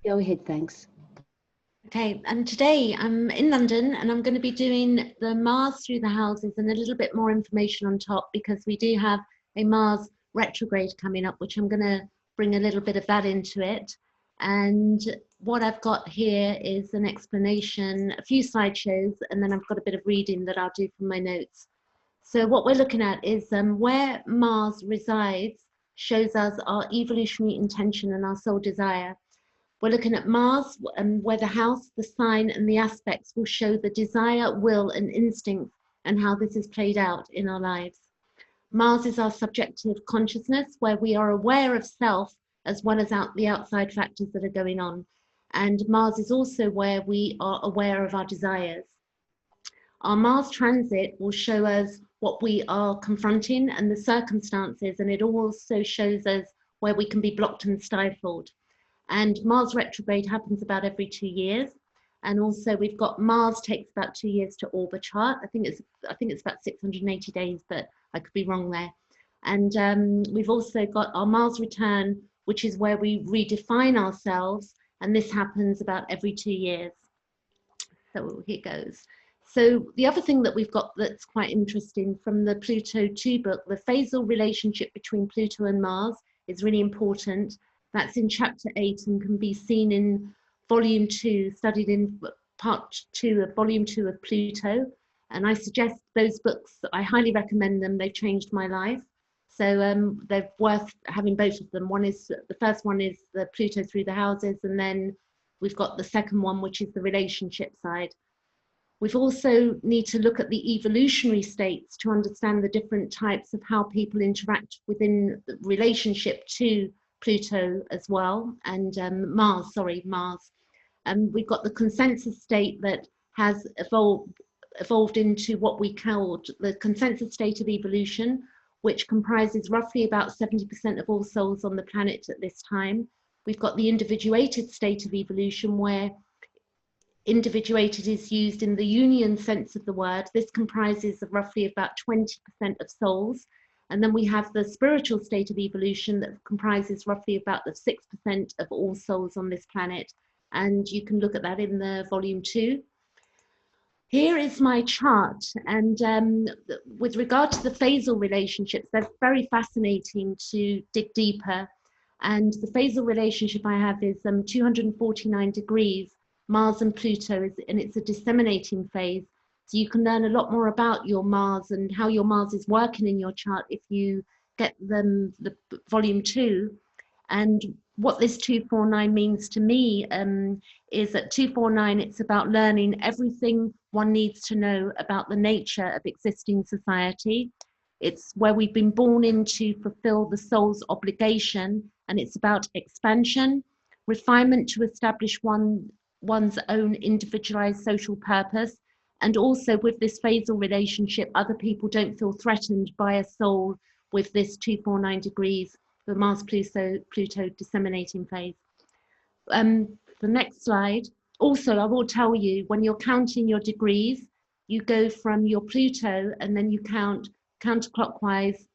Go ahead, thanks. Okay, and today I'm in London and I'm going to be doing the Mars through the houses and a little bit more information on top, because we do have a Mars retrograde coming up, which I'm going to bring a little bit of that into it. And what I've got here is an explanation, a few slideshows, and then I've got a bit of reading that I'll do from my notes. So what we're looking at is where Mars resides shows us our evolutionary intention and our soul desire. We're looking at Mars, and where the house, the sign, and the aspects will show the desire, will, and instinct, and how this is played out in our lives. Mars is our subjective consciousness, where we are aware of self as well as the outside factors that are going on. And Mars is also where we are aware of our desires. Our Mars transit will show us what we are confronting and the circumstances, and it also shows us where we can be blocked and stifled. And Mars retrograde happens about every 2 years. And also we've got Mars takes about 2 years to orbit chart. I think it's about 680 days, but I could be wrong there. And we've also got our Mars return, which is where we redefine ourselves. And this happens about every 2 years. So here goes. So the other thing that we've got that's quite interesting from the Pluto 2 book, the phasal relationship between Pluto and Mars is really important. That's in chapter 8 and can be seen in volume 2, studied in part 2 of volume 2 of Pluto. And I suggest those books, I highly recommend them. They've changed my life. So they're worth having both of them. The first one is the Pluto through the houses, and then we've got the second one, which is the relationship side. We've also need to look at the evolutionary states to understand the different types of how people interact within the relationship to Pluto as well, and Mars. We've got the consensus state that has evolved into what we called the consensus state of evolution, which comprises roughly about 70% of all souls on the planet at this time. We've got the individuated state of evolution, where individuated is used in the union sense of the word. This comprises of roughly about 20% of souls. And then we have the spiritual state of evolution that comprises roughly about the 6% of all souls on this planet. And you can look at that in the volume 2. Here is my chart. And with regard to the phasal relationships, they're very fascinating to dig deeper. And the phasal relationship I have is 249 degrees, Mars and Pluto, and it's a disseminating phase. So you can learn a lot more about your Mars and how your Mars is working in your chart if you get the volume 2. And what this 249 means to me is that 249, it's about learning everything one needs to know about the nature of existing society. It's where we've been born in to fulfill the soul's obligation, and it's about expansion, refinement to establish one's own individualized social purpose. And also with this phasal relationship, other people don't feel threatened by a soul with this 249 degrees, the Mars-Pluto disseminating phase. The next slide. Also, I will tell you, when you're counting your degrees, you go from your Pluto and then you count counterclockwise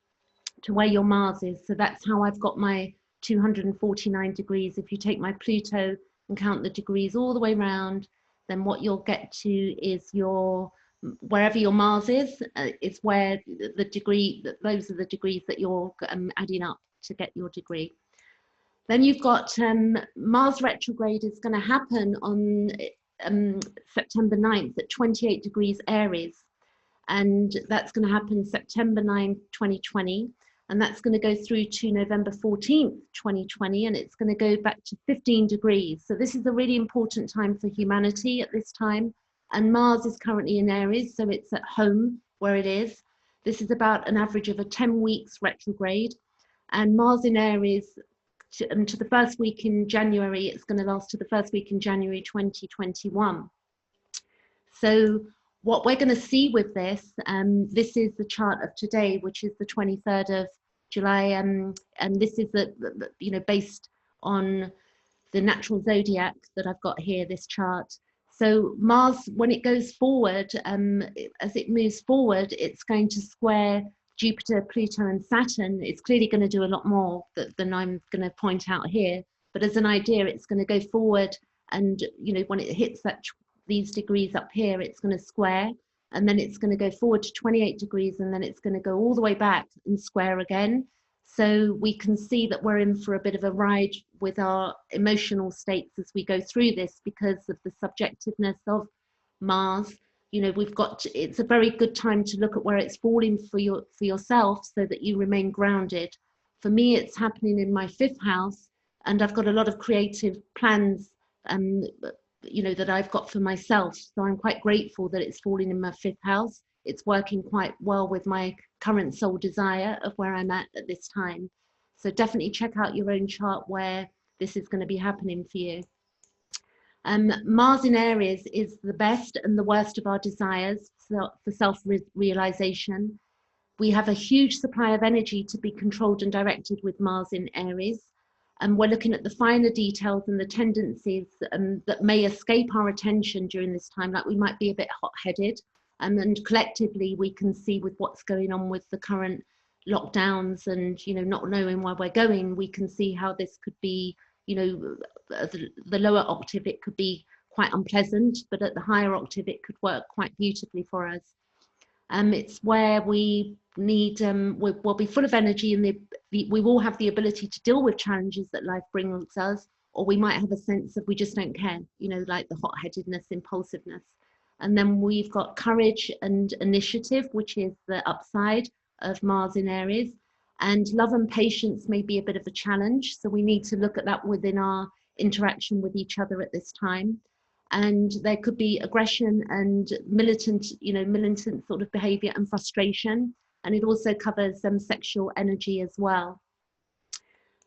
to where your Mars is. So that's how I've got my 249 degrees. If you take my Pluto and count the degrees all the way around, then what you'll get to is wherever your Mars is where the degree, those are the degrees that you're adding up to get your degree. Then you've got Mars retrograde is going to happen on September 9th at 28 degrees Aries. And that's going to happen September 9, 2020. And that's going to go through to November 14th, 2020, and it's going to go back to 15 degrees. So this is a really important time for humanity at this time. And Mars is currently in Aries, so it's at home where it is. This is about an average of a 10 weeks retrograde. And Mars in Aries to the first week in January, it's going to last to the first week in January 2021. So what we're going to see with this, this is the chart of today, which is the 23rd of July, and this is based on the natural zodiac that I've got here, this chart. So Mars, when it goes forward, as it moves forward, it's going to square Jupiter, Pluto, and Saturn. It's clearly going to do a lot more than I'm going to point out here. but as an idea, it's going to go forward, and when it hits these degrees up here, it's going to square, and then it's going to go forward to 28 degrees, and then it's going to go all the way back and square again. So we can see that we're in for a bit of a ride with our emotional states as we go through this, because of the subjectiveness of Mars. It's a very good time to look at where it's falling for yourself, so that you remain grounded. For me, it's happening in my 5th house, and I've got a lot of creative plans that I've got for myself. So I'm quite grateful that it's falling in my 5th house. It's working quite well with my current soul desire of where I'm at this time. So definitely check out your own chart where this is going to be happening for you. Mars in Aries is the best and the worst of our desires for self-realization. We have a huge supply of energy to be controlled and directed with Mars in Aries. And we're looking at the finer details and the tendencies that may escape our attention during this time, like we might be a bit hot-headed. And collectively, we can see with what's going on with the current lockdowns and, not knowing where we're going, we can see how this could be, the lower octave, it could be quite unpleasant, but at the higher octave, it could work quite beautifully for us. It's where we need, we'll be full of energy, and we will have the ability to deal with challenges that life brings us, or we might have a sense of we just don't care, like the hot-headedness, impulsiveness. And then we've got courage and initiative, which is the upside of Mars in Aries. And love and patience may be a bit of a challenge, so we need to look at that within our interaction with each other at this time. And there could be aggression and militant sort of behavior and frustration. And it also covers sexual energy as well.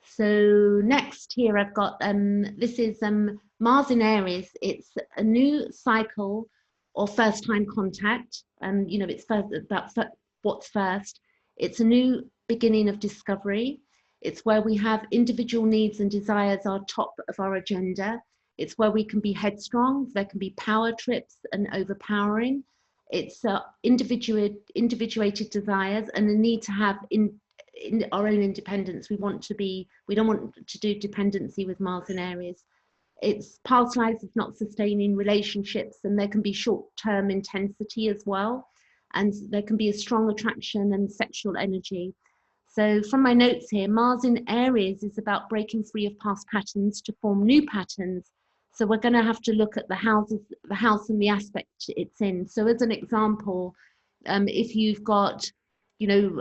So next here I've got, this is Mars in Aries. It's a new cycle or first time contact. It's about what's first. It's a new beginning of discovery. It's where we have individual needs and desires are top of our agenda. It's where we can be headstrong. There can be power trips and overpowering. It's individuated desires and the need to have in our own independence. We don't want to do dependency with Mars in Aries. It's past lives, it's not sustaining relationships, and there can be short-term intensity as well. And there can be a strong attraction and sexual energy. So from my notes here, Mars in Aries is about breaking free of past patterns to form new patterns. So we're going to have to look at the house and the aspect it's in. So as an example, if you've got,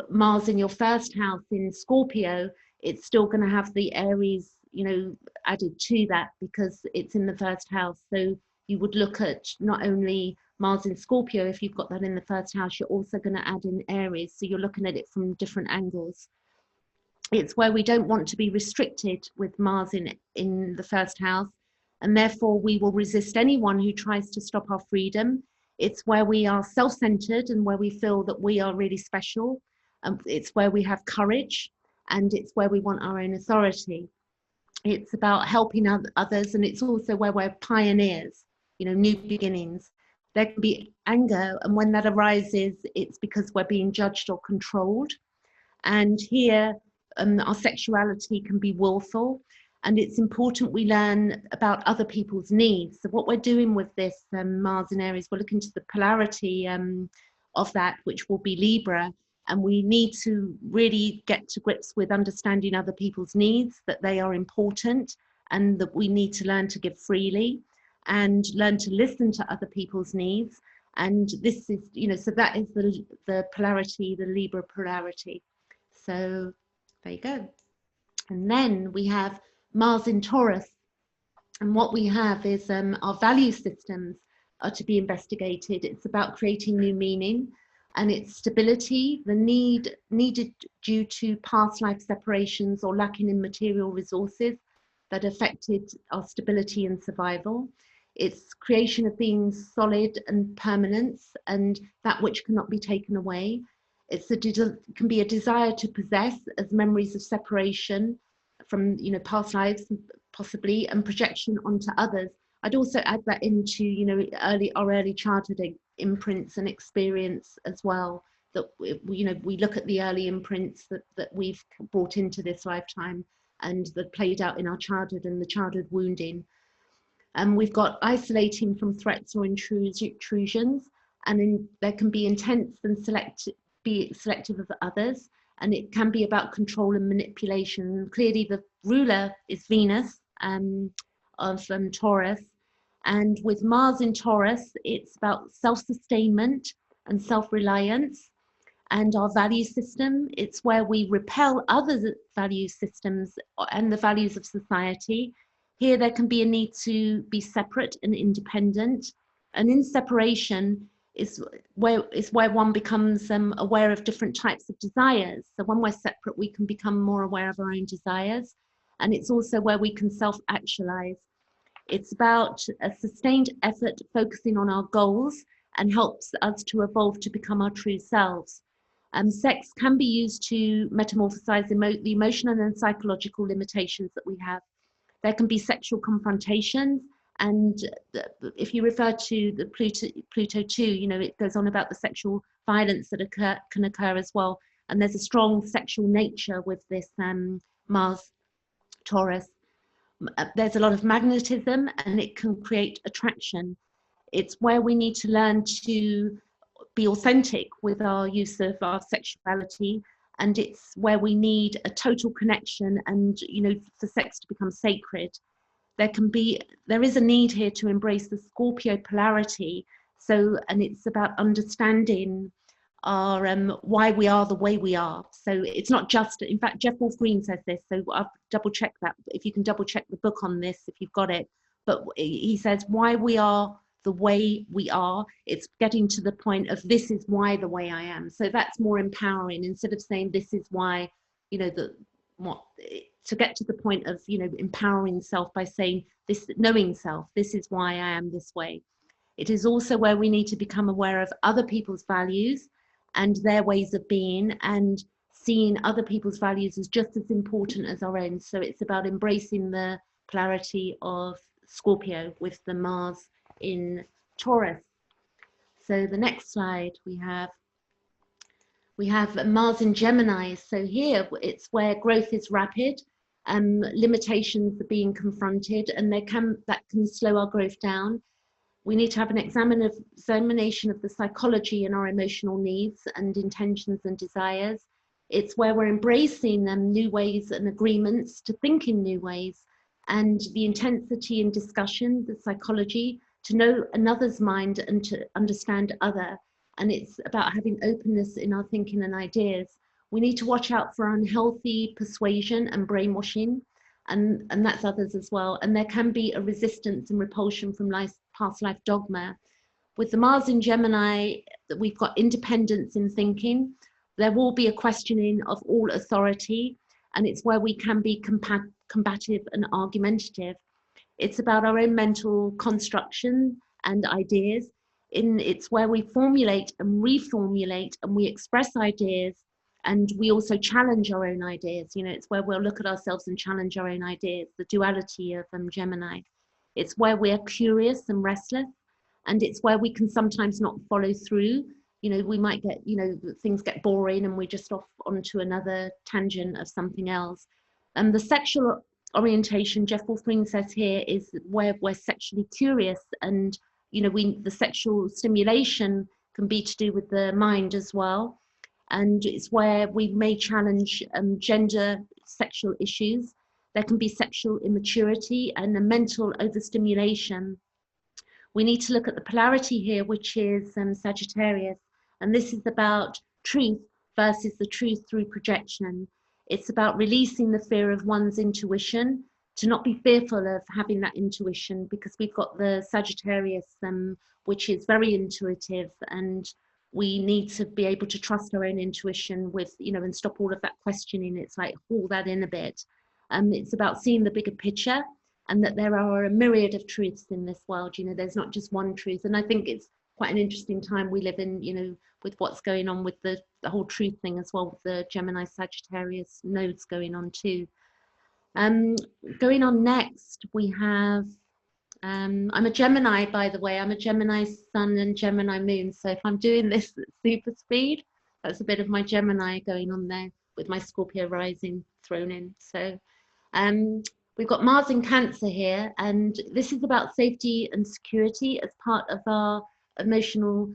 Mars in your 1st house in Scorpio, it's still going to have the Aries, added to that because it's in the 1st house. So you would look at not only Mars in Scorpio, if you've got that in the 1st house, you're also going to add in Aries. So you're looking at it from different angles. It's where we don't want to be restricted with Mars in the 1st house, and therefore we will resist anyone who tries to stop our freedom. It's where we are self-centered and where we feel that we are really special. It's where we have courage, and it's where we want our own authority. It's about helping others, and it's also where we're pioneers, new beginnings. There can be anger, and when that arises, it's because we're being judged or controlled. And here, our sexuality can be willful, and it's important we learn about other people's needs. So what we're doing with this Mars in Aries, we're looking to the polarity of that, which will be Libra, and we need to really get to grips with understanding other people's needs, that they are important, and that we need to learn to give freely and learn to listen to other people's needs. And this is, so that is the polarity, the Libra polarity. So there you go. And then we have Mars in Taurus. And what we have is our value systems are to be investigated. It's about creating new meaning, and it's stability, the needed due to past life separations or lacking in material resources that affected our stability and survival. It's creation of things solid and permanence, and that which cannot be taken away. It can be a desire to possess as memories of separation from past lives possibly, and projection onto others. I'd also add that into early childhood imprints and experience as well, that we look at the early imprints that we've brought into this lifetime, and that played out in our childhood and the childhood wounding. We've got isolating from threats or intrusions, and there can be intense and be selective of others, and it can be about control and manipulation. Clearly the ruler is Venus of Taurus, and with Mars in Taurus, it's about self-sustainment and self-reliance and our value system. It's where we repel other value systems and the values of society. Here there can be a need to be separate and independent, and in separation is where one becomes aware of different types of desires. So when we're separate, we can become more aware of our own desires, and it's also where we can self-actualize. It's about a sustained effort focusing on our goals and helps us to evolve to become our true selves. Sex can be used to metamorphosize the emotional and psychological limitations that we have. There can be sexual confrontations, and if you refer to the Pluto 2, you know, it goes on about the sexual violence that can occur as well. And there's a strong sexual nature with this Mars Taurus. There's a lot of magnetism, and it can create attraction. It's where we need to learn to be authentic with our use of our sexuality, and it's where we need a total connection and, you know, for sex to become sacred. There is a need here to embrace the Scorpio polarity. So, and it's about understanding our why we are the way we are. So it's not just, in fact, Jeff Wolf Green says this, so I'll double check that, if you can double check the book on this, if you've got it. But he says why we are the way we are, it's getting to the point of this is why the way I am. So that's more empowering, instead of saying this is why, you know, to get to the point of, you know, empowering self by saying this, knowing self, this is why I am this way. It is also where we need to become aware of other people's values and their ways of being, and seeing other people's values as just as important as our own. So it's about embracing the polarity of Scorpio with the Mars in Taurus. So the next slide we have Mars in Gemini. So here it's where growth is rapid, limitations are being confronted, and that can slow our growth down. We need to have an examination of the psychology and our emotional needs and intentions and desires. It's where we're embracing new ways and agreements to think in new ways, and the intensity in discussion, the psychology, to know another's mind and to understand other. And it's about having openness in our thinking and ideas. We need to watch out for unhealthy persuasion and brainwashing, and that's others as well. And there can be a resistance and repulsion from past life dogma. With the Mars in Gemini, we've got independence in thinking. There will be a questioning of all authority, and it's where we can be combative and argumentative. It's about our own mental construction and ideas. It's where we formulate and reformulate, and we express ideas, and we also challenge our own ideas. You know, it's where we'll look at ourselves and challenge our own ideas, the duality of Gemini. It's where we're curious and restless, and it's where we can sometimes not follow through. You know, we might get, you know, things get boring and we're just off onto another tangent of something else. And the sexual orientation, Jeff Wolf Green says here, is where we're sexually curious, and, you know, the sexual stimulation can be to do with the mind as well. And it's where we may challenge gender sexual issues. There can be sexual immaturity and a mental overstimulation. We need to look at the polarity here, which is Sagittarius. And this is about truth versus the truth through projection. It's about releasing the fear of one's intuition, to not be fearful of having that intuition, because we've got the Sagittarius, which is very intuitive, and we need to be able to trust our own intuition with, you know, and stop all of that questioning. It's like, haul that in a bit. It's about seeing the bigger picture, and that there are a myriad of truths in this world. You know, there's not just one truth. And I think it's quite an interesting time we live in, you know, with what's going on with the whole truth thing as well, with the Gemini Sagittarius nodes going on too. Going on next, we have, I'm a Gemini, by the way. I'm a Gemini sun and Gemini moon. So if I'm doing this at super speed, that's a bit of my Gemini going on there, with my Scorpio rising thrown in. So We've got Mars in Cancer here, and this is about safety and security as part of our emotional,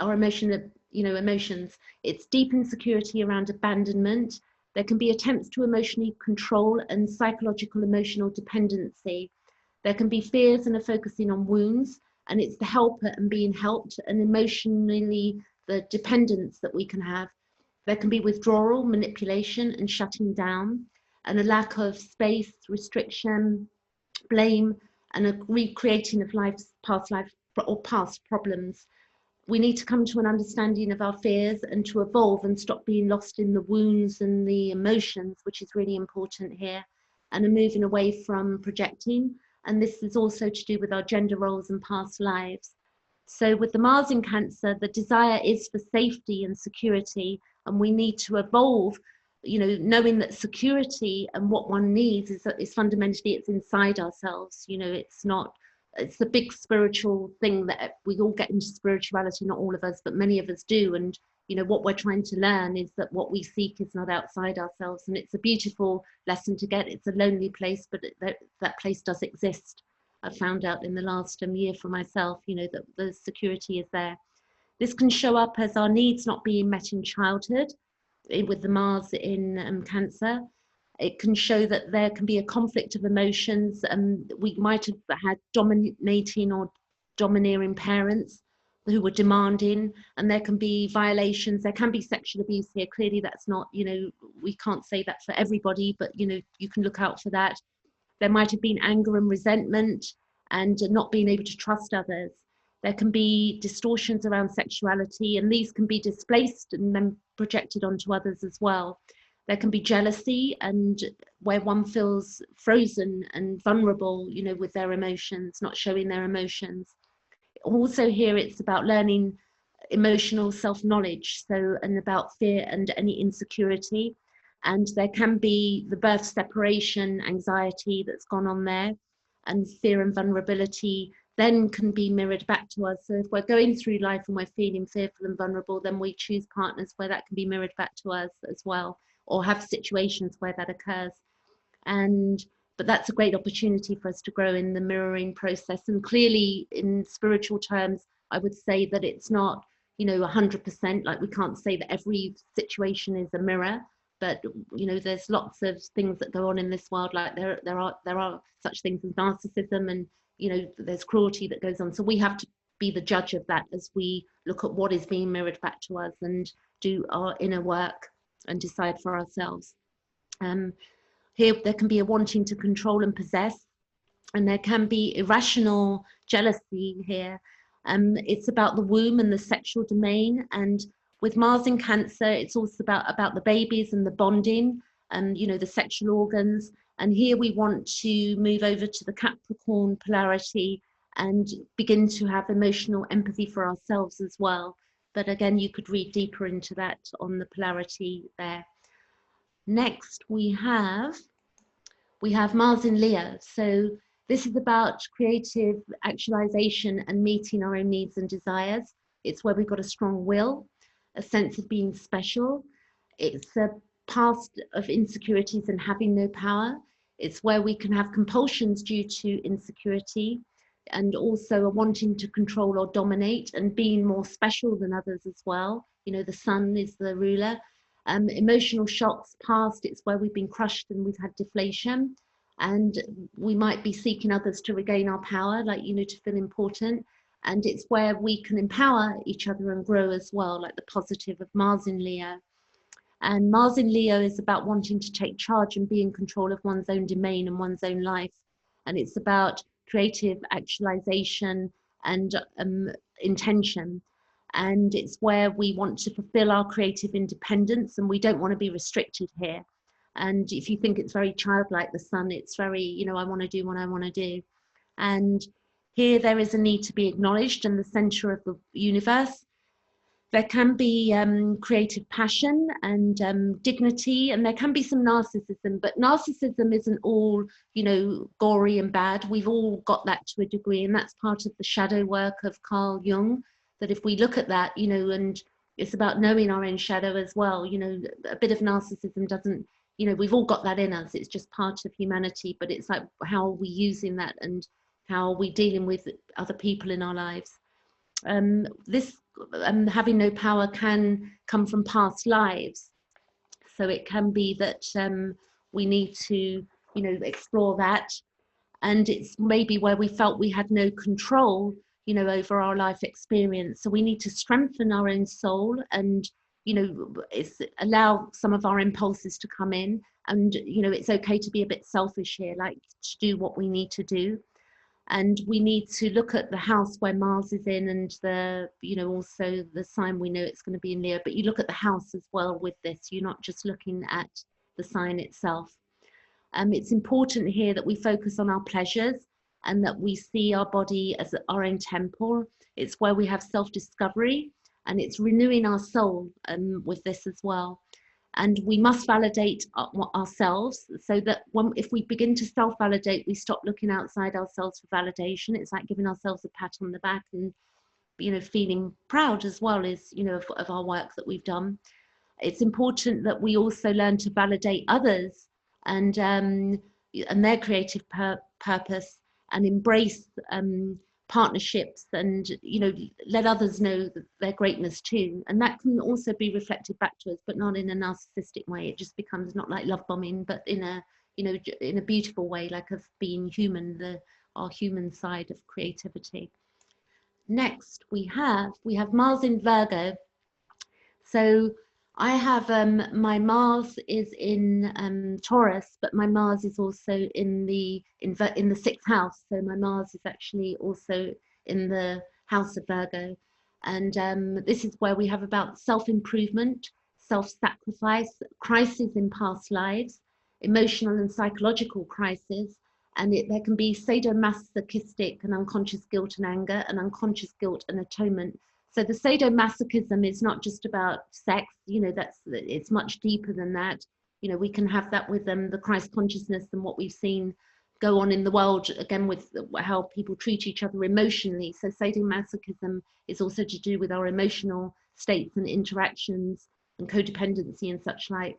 emotions. It's deep insecurity around abandonment. There can be attempts to emotionally control and psychological emotional dependency. There can be fears and a focusing on wounds, and it's the helper and being helped, and emotionally the dependence that we can have. There can be withdrawal, manipulation, and shutting down, and a lack of space, restriction, blame, and a recreating of life's past life or past problems. We need to come to an understanding of our fears and to evolve and stop being lost in the wounds and the emotions, which is really important here, and a moving away from projecting. And this is also to do with our gender roles and past lives. So with the Mars in Cancer, the desire is for safety and security, and we need to evolve, knowing that security and what one needs is fundamentally, it's inside ourselves. It's a big spiritual thing that we all get into spirituality, not all of us, but many of us do. And, what we're trying to learn is that what we seek is not outside ourselves. And it's a beautiful lesson to get. It's a lonely place, but that place does exist. I found out in the last year for myself, that the security is there. This can show up as our needs not being met in childhood with the Mars in Cancer. It can show that there can be a conflict of emotions, and we might have had dominating or domineering parents who were demanding, and there can be violations. There can be sexual abuse here. Clearly that's not, we can't say that for everybody, but you can look out for that. There might have been anger and resentment and not being able to trust others. There can be distortions around sexuality, and these can be displaced and then projected onto others as well. There can be jealousy, and where one feels frozen and vulnerable, with their emotions, not showing their emotions. Also here, it's about learning emotional self-knowledge, and about fear and any insecurity. And there can be the birth separation anxiety that's gone on there, and fear and vulnerability then can be mirrored back to us. So if we're going through life and we're feeling fearful and vulnerable, then we choose partners where that can be mirrored back to us as well, or have situations where that occurs. But that's a great opportunity for us to grow in the mirroring process. And clearly, in spiritual terms, I would say that it's not 100%. Like, we can't say that every situation is a mirror, but there's lots of things that go on in this world. Like there are such things as narcissism, and there's cruelty that goes on. So we have to be the judge of that as we look at what is being mirrored back to us and do our inner work and decide for ourselves. Here there can be a wanting to control and possess, and there can be irrational jealousy here. It's about the womb and the sexual domain, and with Mars in Cancer, it's also about the babies and the bonding and the sexual organs. And here we want to move over to the Capricorn polarity and begin to have emotional empathy for ourselves as well. But again, you could read deeper into that on the polarity there. Next, we have Mars in Leo. So this is about creative actualization and meeting our own needs and desires. It's where we've got a strong will, a sense of being special. It's a past of insecurities and having no power. It's where we can have compulsions due to insecurity, and also a wanting to control or dominate and being more special than others as well. The sun is the ruler. Emotional shocks past, it's where we've been crushed and we've had deflation, and we might be seeking others to regain our power, like to feel important. And it's where we can empower each other and grow as well, like the positive of Mars in Leo. And Mars in Leo is about wanting to take charge and be in control of one's own domain and one's own life. And it's about creative actualization and intention. And it's where we want to fulfill our creative independence, and we don't want to be restricted here. And if you think it's very childlike, the sun, it's very, I want to do what I want to do. And here there is a need to be acknowledged in the center of the universe. There can be creative passion and dignity, and there can be some narcissism, but narcissism isn't all, gory and bad. We've all got that to a degree, and that's part of the shadow work of Carl Jung, that if we look at that, and it's about knowing our own shadow as well. A bit of narcissism doesn't, you know, we've all got that in us. It's just part of humanity, but it's like, how are we using that, and how are we dealing with other people in our lives? This having no power can come from past lives. So it can be that we need to, you know, explore that. And it's maybe where we felt we had no control, you know, over our life experience. So we need to strengthen our own soul, and, you know, allow some of our impulses to come in. And, you know, it's okay to be a bit selfish here, like to do what we need to do. And we need to look at the house where Mars is in, and the, you know, also the sign we know it's going to be in Leo, but you look at the house as well with this. You're not just looking at the sign itself. It's important here that we focus on our pleasures, and that we see our body as our own temple. It's where we have self-discovery, and it's renewing our soul with this as well. And we must validate ourselves, so that if we begin to self-validate, we stop looking outside ourselves for validation. It's like giving ourselves a pat on the back, and, you know, feeling proud as well as, you know, of our work that we've done. It's important that we also learn to validate others and their creative purpose, and embrace partnerships, and, you know, let others know their greatness too. And that can also be reflected back to us, but not in a narcissistic way. It just becomes not like love bombing, but in a, you know, in a beautiful way, like of being human, our human side of creativity. Next, we have Mars in Virgo. So I have my Mars is in Taurus, but my Mars is also in the sixth house. So my Mars is actually also in the house of Virgo, and this is where we have about self-improvement, self-sacrifice, crisis in past lives, emotional and psychological crisis, and there can be sadomasochistic and unconscious guilt and anger, and unconscious guilt and atonement. So the sadomasochism is not just about sex, you know, it's much deeper than that. You know, we can have that with the Christ consciousness and what we've seen go on in the world, again, with how people treat each other emotionally. So sadomasochism is also to do with our emotional states and interactions and codependency and such like.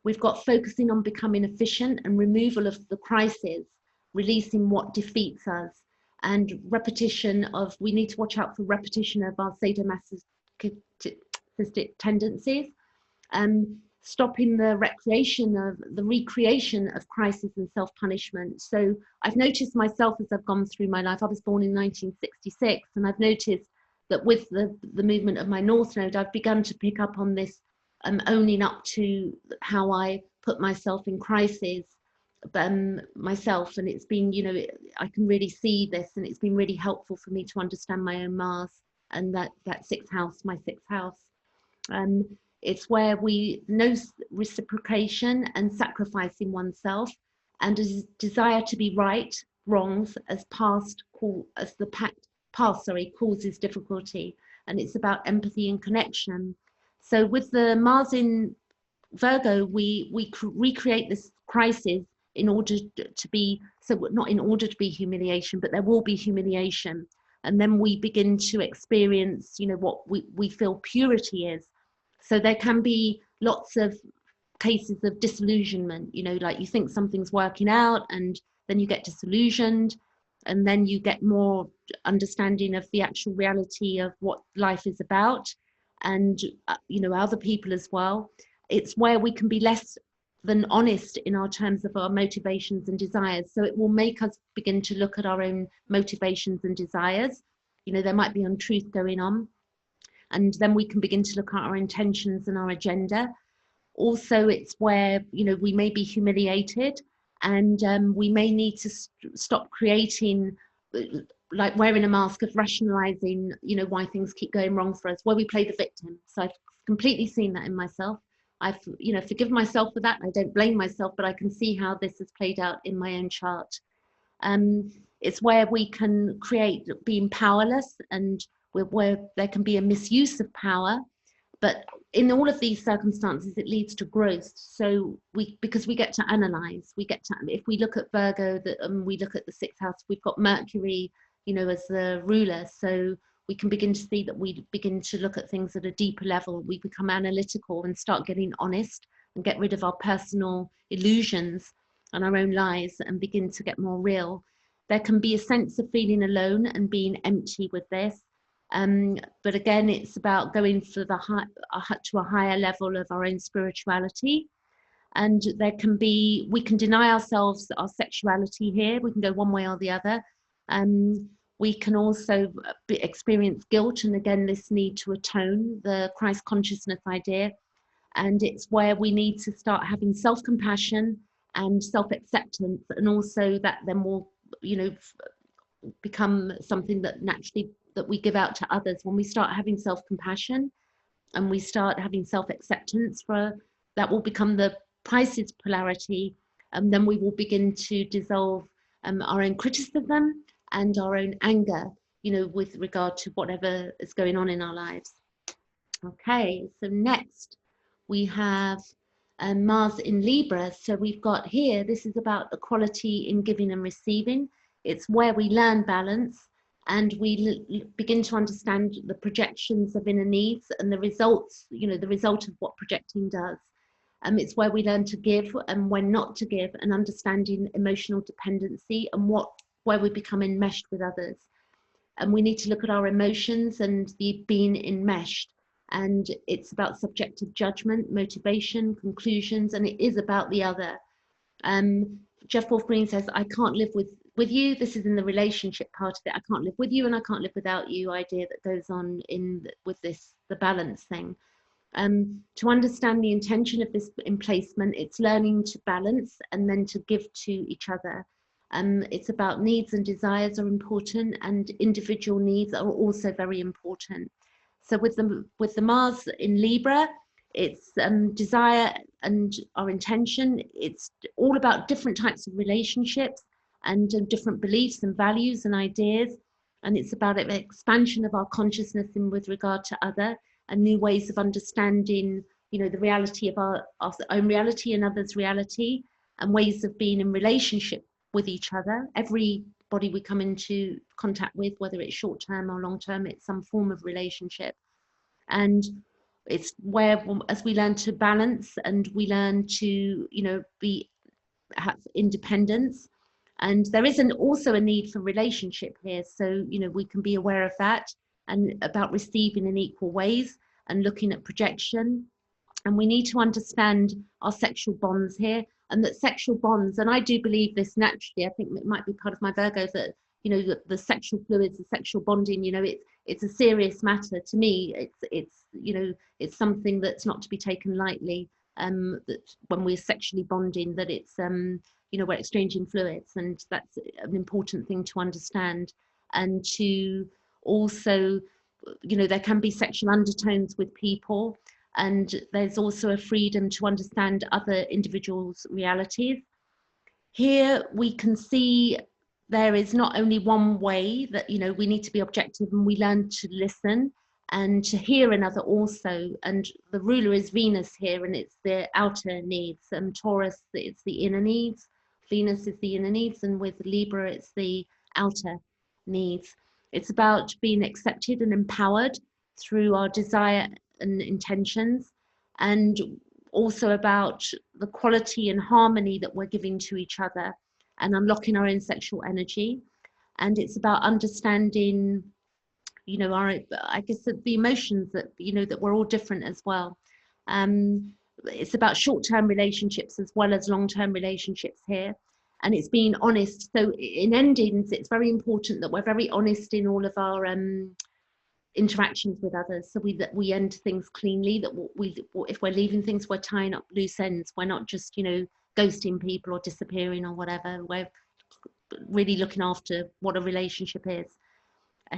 We've got focusing on becoming efficient and removal of the crisis, releasing what defeats us, and repetition of, we need to watch out for repetition of our sadomasochistic tendencies, stopping the recreation of crisis and self-punishment. So I've noticed myself as I've gone through my life. I was born in 1966, and I've noticed that with the movement of my North Node, I've begun to pick up on this, owning up to how I put myself in crisis myself. And it's been, you know, I can really see this, and it's been really helpful for me to understand my own Mars and that sixth house, my sixth house. It's where we know reciprocation and sacrificing oneself, and a desire to be right, wrongs as past causes difficulty, and it's about empathy and connection. So with the Mars in Virgo, we recreate this crisis in order to be, so not in order to be humiliation, but there will be humiliation. And then we begin to experience, you know, what we feel purity is. So there can be lots of cases of disillusionment, you know, like you think something's working out, and then you get disillusioned, and then you get more understanding of the actual reality of what life is about, and, you know, other people as well. It's where we can be less than honest in our terms of our motivations and desires. So it will make us begin to look at our own motivations and desires. You know, there might be untruth going on, and then we can begin to look at our intentions and our agenda. Also, it's where, you know, we may be humiliated, and we may need to stop creating, like wearing a mask of rationalizing, you know, why things keep going wrong for us, where we play the victim. So I've completely seen that in myself. I've, you know, forgive myself for that. I don't blame myself, but I can see how this has played out in my own chart. It's where we can create being powerless, and where there can be a misuse of power. But in all of these circumstances, it leads to growth. So because we get to analyze, if we look at Virgo, we look at the sixth house, we've got Mercury, you know, as the ruler. So we can begin to see that we begin to look at things at a deeper level. We become analytical and start getting honest and get rid of our personal illusions and our own lies and begin to get more real. There can be a sense of feeling alone and being empty with this. But again, it's about going for to a higher level of our own spirituality. And there can be, we can deny ourselves our sexuality here. We can go one way or the other. We can also experience guilt, and again, this need to atone, the Christ consciousness idea. And it's where we need to start having self-compassion and self-acceptance, and also that then will, you know, become something that naturally that we give out to others. When we start having self-compassion and we start having self-acceptance, for that will become the Pisces polarity, and then we will begin to dissolve our own criticism and our own anger, you know, with regard to whatever is going on in our lives. Okay, so next we have Mars in Libra. So we've got here, this is about equality in giving and receiving. It's where we learn balance and we begin to understand the projections of inner needs and the results, you know, the result of what projecting does. It's where we learn to give and when not to give, and understanding emotional dependency and where we become enmeshed with others. And we need to look at our emotions and the being enmeshed. And it's about subjective judgment, motivation, conclusions, and it is about the other. Jeff Wolf Green says, I can't live with you. This is in the relationship part of it. I can't live with you and I can't live without you idea that goes on with this, the balance thing. To understand the intention of this emplacement, it's learning to balance and then to give to each other. It's about needs and desires are important, and individual needs are also very important. So with the Mars in Libra, it's desire and our intention. It's all about different types of relationships and different beliefs and values and ideas. And it's about an expansion of our consciousness in with regard to other and new ways of understanding, you know, the reality of our own reality and others' reality, and ways of being in relationship with each other. Everybody we come into contact with, whether it's short term or long term, it's some form of relationship. And it's where, as we learn to balance and we learn to, you know, have independence. And there is also a need for relationship here. So, you know, we can be aware of that and about receiving in equal ways and looking at projection. And we need to understand our sexual bonds here, and that sexual bonds, and I do believe this naturally, I think it might be part of my Virgo, that, you know, the sexual fluids, the sexual bonding, you know, it's a serious matter to me. It's you know, it's something that's not to be taken lightly, that when we're sexually bonding, that it's you know, we're exchanging fluids, and that's an important thing to understand. And to also, you know, there can be sexual undertones with people, and there's also a freedom to understand other individuals' realities. Here we can see there is not only one way, that, you know, we need to be objective and we learn to listen and to hear another also. And the ruler is Venus here, and it's the outer needs, and Taurus, it's the inner needs, Venus is the inner needs, and with Libra it's the outer needs. It's about being accepted and empowered through our desire and intentions, and also about the quality and harmony that we're giving to each other and unlocking our own sexual energy. And it's about understanding, you know, I guess the emotions that, you know, that we're all different as well. It's about short-term relationships as well as long-term relationships here. And it's being honest. So in endings, it's very important that we're very honest in all of our interactions with others, so that we end things cleanly, that if we're leaving things, we're tying up loose ends, we're not just, you know, ghosting people or disappearing or whatever. We're really looking after what a relationship is.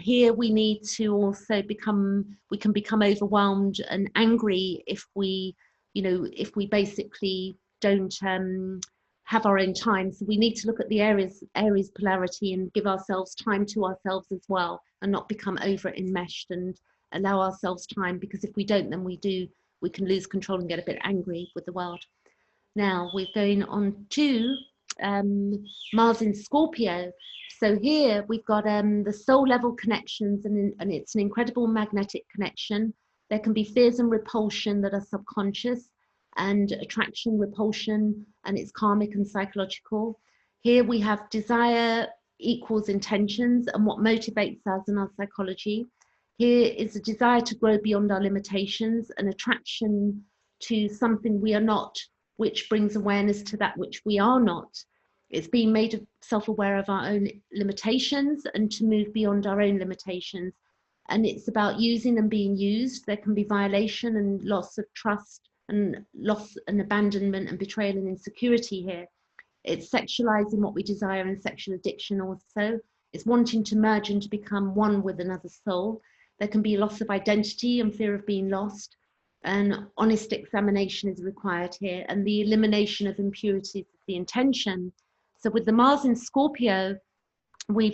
Here we need to also we can become overwhelmed and angry if we, you know, if we basically don't have our own time. So we need to look at the Aries polarity and give ourselves time to ourselves as well, and not become over enmeshed, and allow ourselves time, because if we don't, then we can lose control and get a bit angry with the world. Now we're going on to Mars in Scorpio. So here we've got the soul level connections, and it's an incredible magnetic connection. There can be fears and repulsion that are subconscious, and attraction, repulsion, and it's karmic and psychological. Here we have desire equals intentions and what motivates us in our psychology. Here is a desire to grow beyond our limitations, an attraction to something we are not, which brings awareness to that which we are not. It's being made self-aware of our own limitations and to move beyond our own limitations. And it's about using and being used. There can be violation and loss of trust and loss and abandonment and betrayal and insecurity here. It's sexualizing what we desire and sexual addiction also. It's wanting to merge and to become one with another soul. There can be loss of identity and fear of being lost. And honest examination is required here. And the elimination of impurities is the intention. So with the Mars in Scorpio, we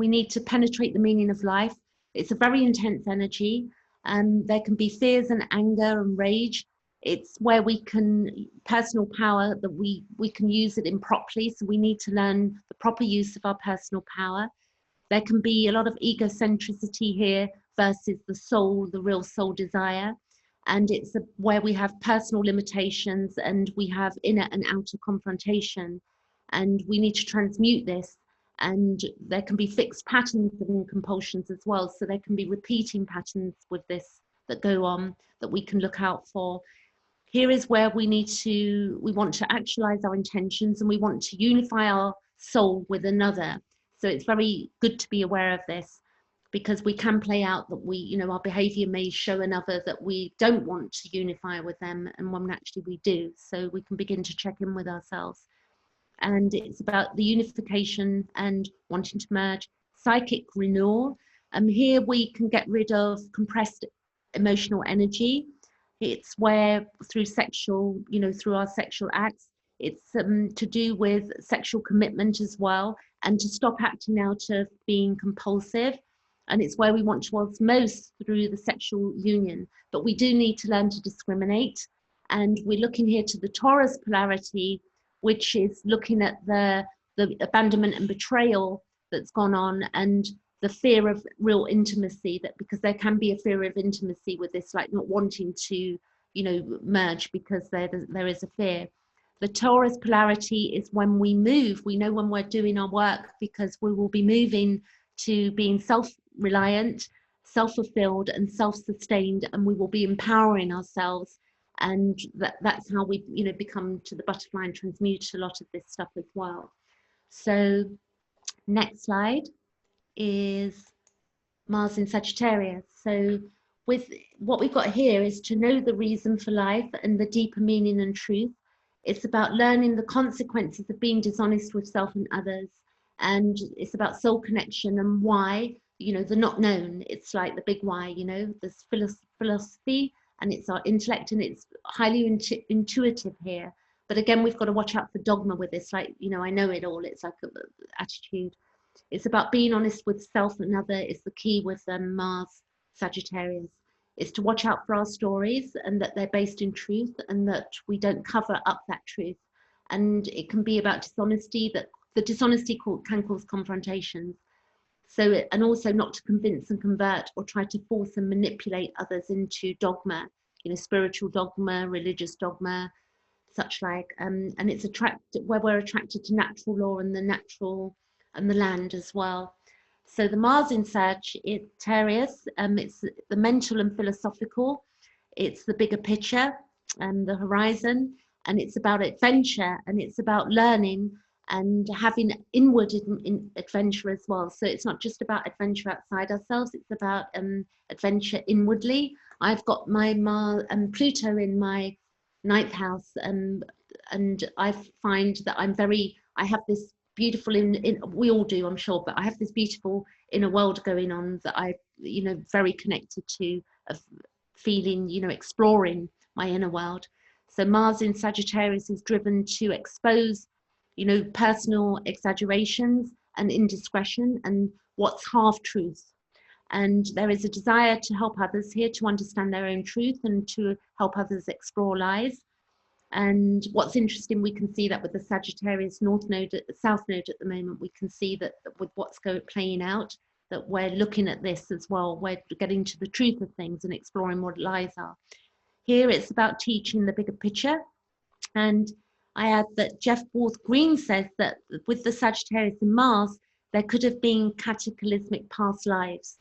need to penetrate the meaning of life. It's a very intense energy. There can be fears and anger and rage. It's where we can, personal power, that we can use it improperly. So we need to learn the proper use of our personal power. There can be a lot of egocentricity here versus the soul, the real soul desire. And it's where we have personal limitations and we have inner and outer confrontation. And we need to transmute this. And there can be fixed patterns and compulsions as well. So there can be repeating patterns with this that go on that we can look out for. Here is where we want to actualize our intentions and we want to unify our soul with another. So it's very good to be aware of this, because we can play out that our behavior may show another that we don't want to unify with them, and when actually we do. So we can begin to check in with ourselves. And it's about the unification and wanting to merge, psychic renewal. Here we can get rid of compressed emotional energy. It's where through our sexual acts, it's to do with sexual commitment as well, and to stop acting out of being compulsive. And it's where we want to osmose through the sexual union. But we do need to learn to discriminate. And we're looking here to the Taurus polarity, which is looking at the abandonment and betrayal that's gone on, and the fear of real intimacy, that because there can be a fear of intimacy with this, like not wanting to, merge because there is a fear. The Taurus polarity is when we move. We know when we're doing our work, because we will be moving to being self-reliant, self-fulfilled and self-sustained, and we will be empowering ourselves. And that's how we become to the butterfly and transmute a lot of this stuff as well. So next slide is Mars in Sagittarius. So with what we've got here is to know the reason for life and the deeper meaning and truth. It's about learning the consequences of being dishonest with self and others. And it's about soul connection and why, the not known. It's like the big why, there's philosophy, and it's our intellect, and it's highly intuitive here. But again, we've got to watch out for dogma with this, like, I know it all. It's like an attitude. It's about being honest with self and other is the key with Mars Sagittarius. It's to watch out for our stories and that they're based in truth and that we don't cover up that truth. And it can be about dishonesty, that the dishonesty can cause confrontations. So, and also not to convince and convert or try to force and manipulate others into dogma, spiritual dogma, religious dogma, such like, and it's where we're attracted to natural law and the natural and the land as well. So the Mars in Sagittarius, it's the mental and philosophical, it's the bigger picture and the horizon, and it's about adventure, and it's about learning and having inward adventure as well. So it's not just about adventure outside ourselves, it's about adventure inwardly. I've got my Pluto in my 9th house, and I find that I have this beautiful we all do, I'm sure, but I have this beautiful inner world going on that I very connected to, of feeling, exploring my inner world. So Mars in Sagittarius is driven to expose personal exaggerations and indiscretion and what's half truth. And there is a desire to help others here to understand their own truth and to help others explore lies. And what's interesting, we can see that with the Sagittarius North Node, South Node at the moment, we can see that with what's playing out, that we're looking at this as well. We're getting to the truth of things and exploring what lies are. Here it's about teaching the bigger picture. And I add that Jeff Worth Green says that with the Sagittarius and Mars, there could have been cataclysmic past lives.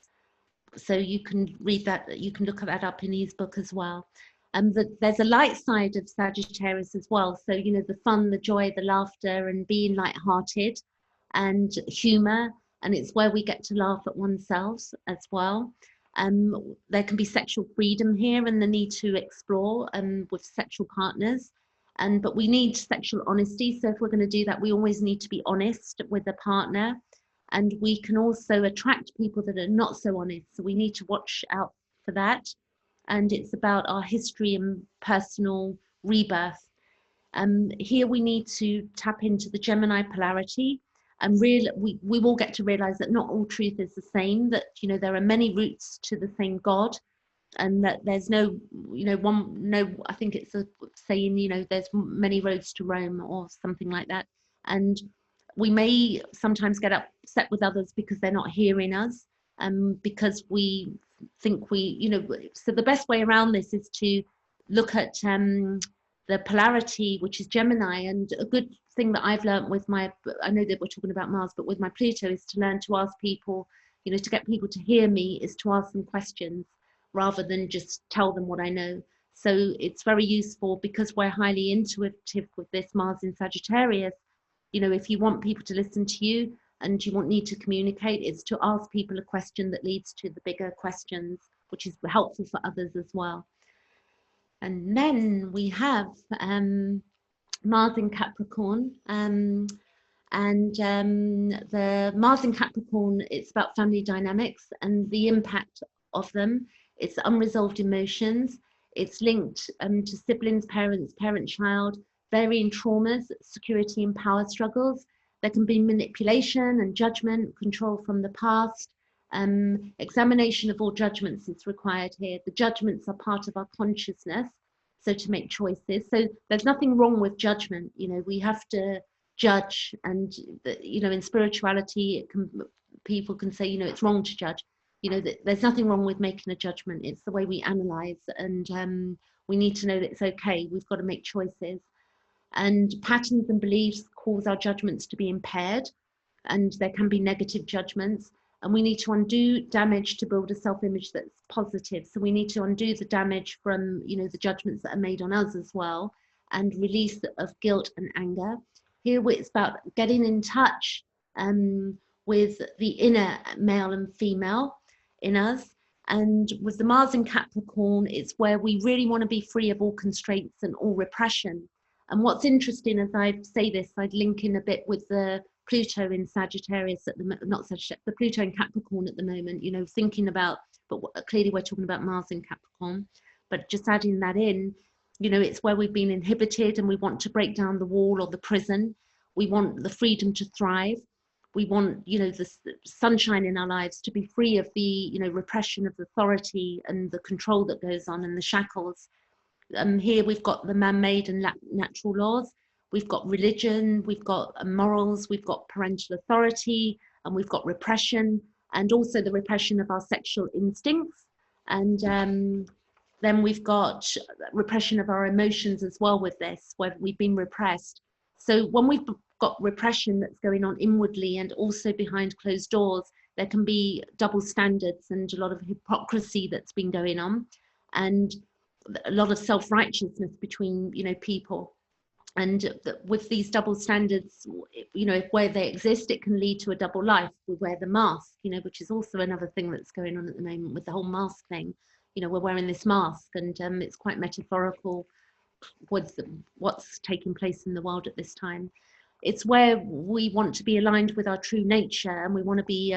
So you can read that, you can look that up in his book as well. And there's a light side of Sagittarius as well. So, you know, the fun, the joy, the laughter, and being lighthearted, and humor. And it's where we get to laugh at oneself as well. There can be sexual freedom here and the need to explore with sexual partners. But we need sexual honesty. So if we're going to do that, we always need to be honest with a partner. And we can also attract people that are not so honest. So we need to watch out for that. And it's about our history and personal rebirth. Here we need to tap into the Gemini polarity, and we will get to realize that not all truth is the same, that, you know, there are many routes to the same God, and that there's no, you know, I think it's a saying, you know, there's many roads to Rome or something like that. And we may sometimes get upset with others because they're not hearing us, because we think you know, so the best way around this is to look at the polarity, which is Gemini. And a good thing that I've learned with I know that we're talking about Mars, but with my Pluto, is to learn to ask people, you know, to get people to hear me, is to ask them questions rather than just tell them what I know. So it's very useful because we're highly intuitive with this Mars in Sagittarius. You know, if you want people to listen to you and you need to communicate, it's to ask people a question that leads to the bigger questions, which is helpful for others as well. And then we have Mars in Capricorn. The Mars in Capricorn, it's about family dynamics and the impact of them. It's unresolved emotions. It's linked to siblings, parents, parent-child, varying traumas, security and power struggles. There can be manipulation and judgment, control from the past. Examination of all judgments is required here. The judgments are part of our consciousness, so to make choices. So there's nothing wrong with judgment. You know, we have to judge, and you know, in spirituality, people can say, you know, it's wrong to judge. You know, that there's nothing wrong with making a judgment. It's the way we analyze, and we need to know that it's okay. We've got to make choices. And patterns and beliefs cause our judgments to be impaired, and there can be negative judgments, and we need to undo damage to build a self-image that's positive. So we need to undo the damage from, you know, the judgments that are made on us as well, and release of guilt and anger. Here it's about getting in touch with the inner male and female in us. And with the Mars in Capricorn, it's where we really want to be free of all constraints and all repression. And what's interesting, as I say this, I'd link in a bit with the Pluto in Sagittarius at the, not Sagittarius, the Pluto in Capricorn at the moment, you know, thinking about, but clearly we're talking about Mars in Capricorn, but just adding that in, you know, it's where we've been inhibited and we want to break down the wall or the prison. We want the freedom to thrive. We want, you know, the sunshine in our lives, to be free of the, you know, repression of authority and the control that goes on and the shackles. Here we've got the man-made and natural laws. We've got religion, we've got morals, we've got parental authority, and we've got repression, and also the repression of our sexual instincts. And then we've got repression of our emotions as well with this, where we've been repressed. So when we've got repression that's going on inwardly and also behind closed doors, there can be double standards and a lot of hypocrisy that's been going on, and a lot of self-righteousness between, you know, people. And with these double standards, you know, where they exist, it can lead to a double life. We wear the mask, you know, which is also another thing that's going on at the moment with the whole mask thing. You know, we're wearing this mask, and it's quite metaphorical with what's taking place in the world at this time. It's where we want to be aligned with our true nature, and we want to be,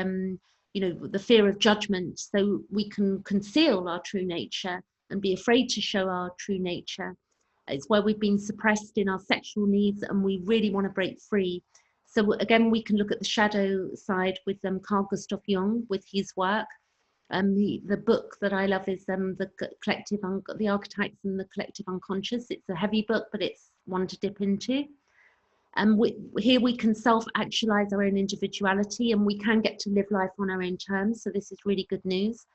you know, the fear of judgment, so we can conceal our true nature and be afraid to show our true nature. It's where we've been suppressed in our sexual needs, and we really want to break free. So again, we can look at the shadow side with Carl Gustav Jung with his work. The book that I love is the Archetypes and the Collective Unconscious. It's a heavy book, but it's one to dip into. And here we can self-actualize our own individuality, and we can get to live life on our own terms. So this is really good news.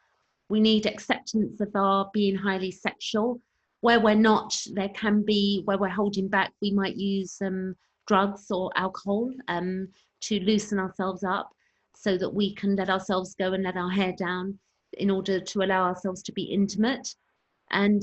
We need acceptance of our being highly sexual. where we're not, there can be, where we're holding back, we might use drugs or alcohol to loosen ourselves up so that we can let ourselves go and let our hair down in order to allow ourselves to be intimate. And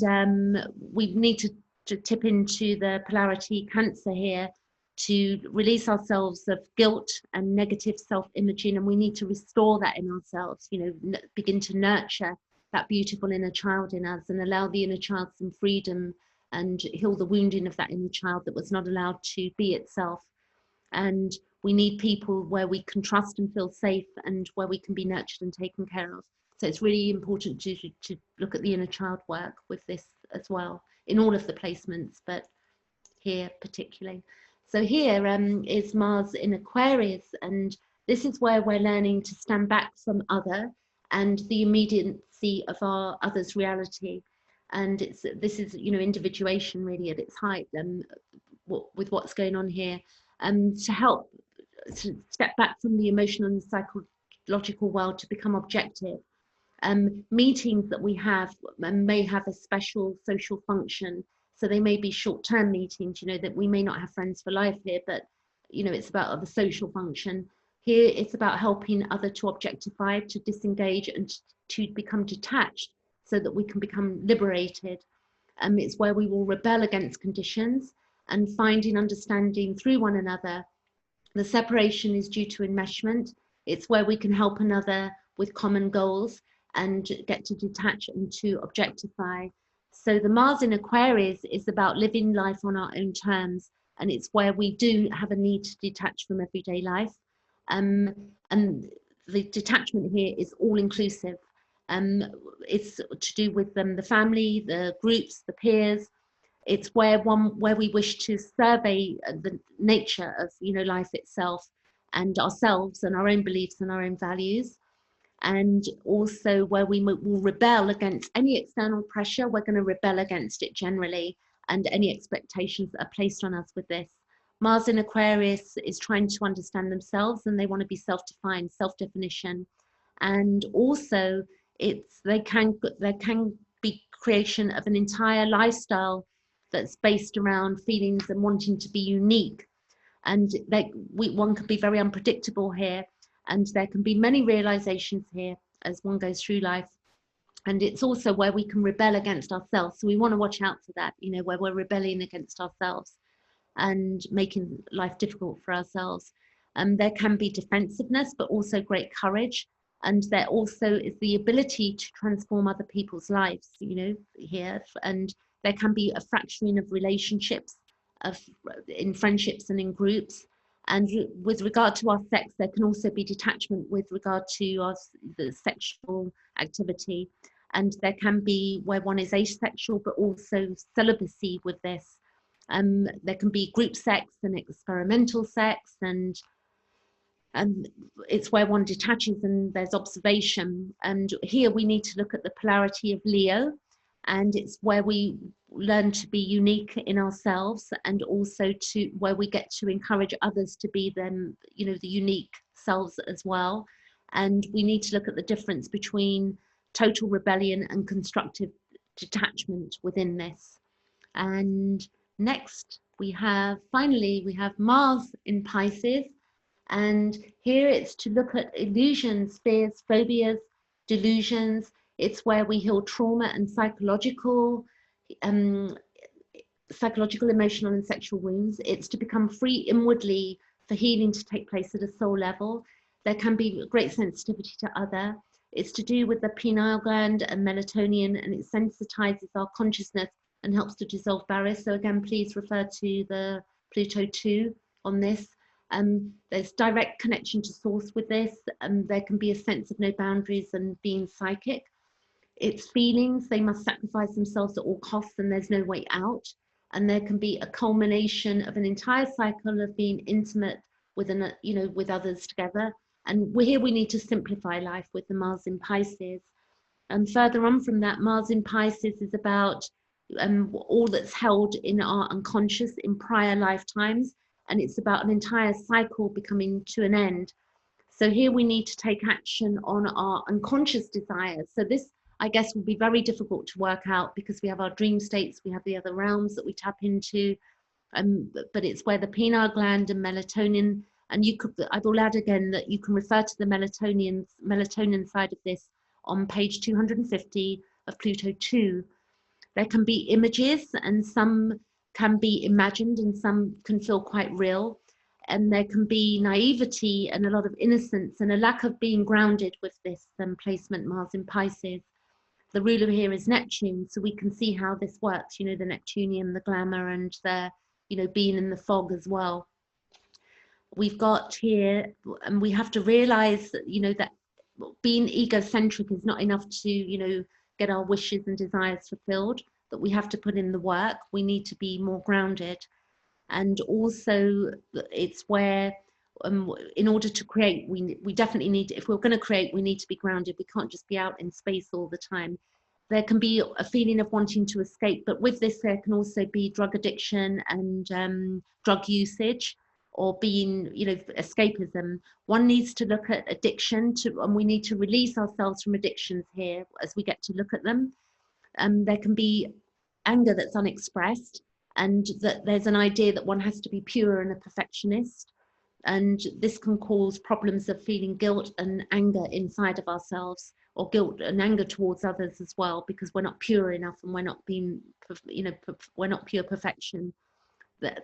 we need to tip into the polarity Cancer here to release ourselves of guilt and negative self-imaging, and we need to restore that in ourselves, you know, begin to nurture that beautiful inner child in us and allow the inner child some freedom and heal the wounding of that inner child that was not allowed to be itself. And we need people where we can trust and feel safe and where we can be nurtured and taken care of. So it's really important to look at the inner child work with this as well in all of the placements, but here particularly. So here is Mars in Aquarius, and this is where we're learning to stand back from other and the immediacy of our other's reality. And this is, you know, individuation really at its height with what's going on here, to help to step back from the emotional and psychological world to become objective. Meetings that we have may have a special social function. So they may be short-term meetings, you know, that we may not have friends for life here, but, you know, it's about the social function. Here, it's about helping other to objectify, to disengage and to become detached so that we can become liberated. It's where we will rebel against conditions and finding understanding through one another. The separation is due to enmeshment. It's where we can help another with common goals and get to detach and to objectify. So the Mars in Aquarius is about living life on our own terms, and it's where we do have a need to detach from everyday life. And the detachment here is all inclusive. It's to do with the family, the groups, the peers. It's where we wish to survey the nature of, you know, life itself and ourselves and our own beliefs and our own values. And also where we will rebel against any external pressure. We're going to rebel against it generally, and any expectations that are placed on us with this. Mars in Aquarius is trying to understand themselves, and they want to be self-defined, self-definition. And also there can be creation of an entire lifestyle that's based around feelings and wanting to be unique. And one can be very unpredictable here. And there can be many realizations here as one goes through life. And it's also where we can rebel against ourselves. So we want to watch out for that, you know, where we're rebelling against ourselves and making life difficult for ourselves. There can be defensiveness, but also great courage. And there also is the ability to transform other people's lives, you know, here. And there can be a fracturing of relationships, in friendships and in groups. And with regard to our sex, there can also be detachment with regard to the sexual activity. And there can be where one is asexual, but also celibacy with this. There can be group sex and experimental sex, and it's where one detaches and there's observation. And here we need to look at the polarity of Leo, and it's where we learn to be unique in ourselves, and also to where we get to encourage others to be them, you know, the unique selves as well. And we need to look at the difference between total rebellion and constructive detachment within this. And next finally we have Mars in Pisces, and here it's to look at illusions, fears, phobias, delusions. It's where we heal trauma and psychological, emotional and sexual wounds. It's to become free inwardly for healing to take place at a soul level. There can be great sensitivity to other. It's to do with the pineal gland and melatonin, and it sensitizes our consciousness and helps to dissolve barriers. So again, please refer to the Pluto 2 on this. There's direct connection to source with this, and there can be a sense of no boundaries and being psychic. It's feelings, they must sacrifice themselves at all costs and there's no way out. And there can be a culmination of an entire cycle of being intimate with with others together. And here we need to simplify life with the Mars in Pisces. And further on from that, Mars in Pisces is about all that's held in our unconscious in prior lifetimes. And it's about an entire cycle becoming to an end. So here we need to take action on our unconscious desires. So this I guess will be very difficult to work out because we have our dream states, we have the other realms that we tap into, but it's where the pineal gland and melatonin, and I will add again that you can refer to the melatonin side of this on page 250 of Pluto 2. There can be images, and some can be imagined and some can feel quite real. And there can be naivety and a lot of innocence and a lack of being grounded with this placement, Mars in Pisces. The ruler here is Neptune, so we can see how this works, you know, the Neptunian, the glamour, and the, you know, being in the fog as well. We've got here, and we have to realize that, you know, that being egocentric is not enough to, you know, get our wishes and desires fulfilled, that we have to put in the work. We need to be more grounded. And also it's where in order to create, we definitely need, if we're going to create, we need to be grounded. We can't just be out in space all the time. There can be a feeling of wanting to escape, but with this there can also be drug addiction and drug usage, or being, you know, escapism. One needs to look at addiction and we need to release ourselves from addictions here as we get to look at them. There can be anger that's unexpressed, and that there's an idea that one has to be pure and a perfectionist, and this can cause problems of feeling guilt and anger inside of ourselves, or guilt and anger towards others as well, because we're not pure enough and we're not being, you know, we're not pure perfection.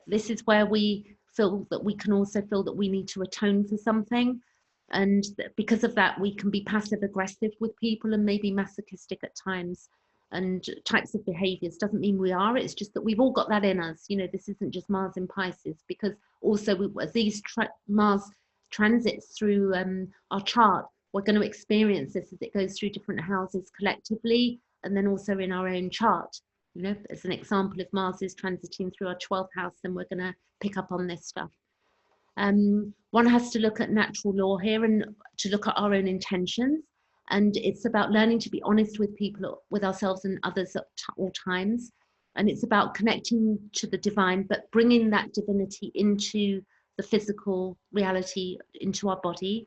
This is where we feel that we can also feel that we need to atone for something, and because of that we can be passive aggressive with people and maybe masochistic at times, and types of behaviors. Doesn't mean we are, it's just that we've all got that in us. You know, this isn't just Mars in Pisces, because also as these Mars transits through our chart, we're going to experience this as it goes through different houses collectively, and then also in our own chart. You know, as an example, if Mars is transiting through our 12th house, then we're going to pick up on this stuff. One has to look at natural law here and to look at our own intentions. And it's about learning to be honest with people, with ourselves and others at all times. And it's about connecting to the divine, but bringing that divinity into the physical reality, into our body.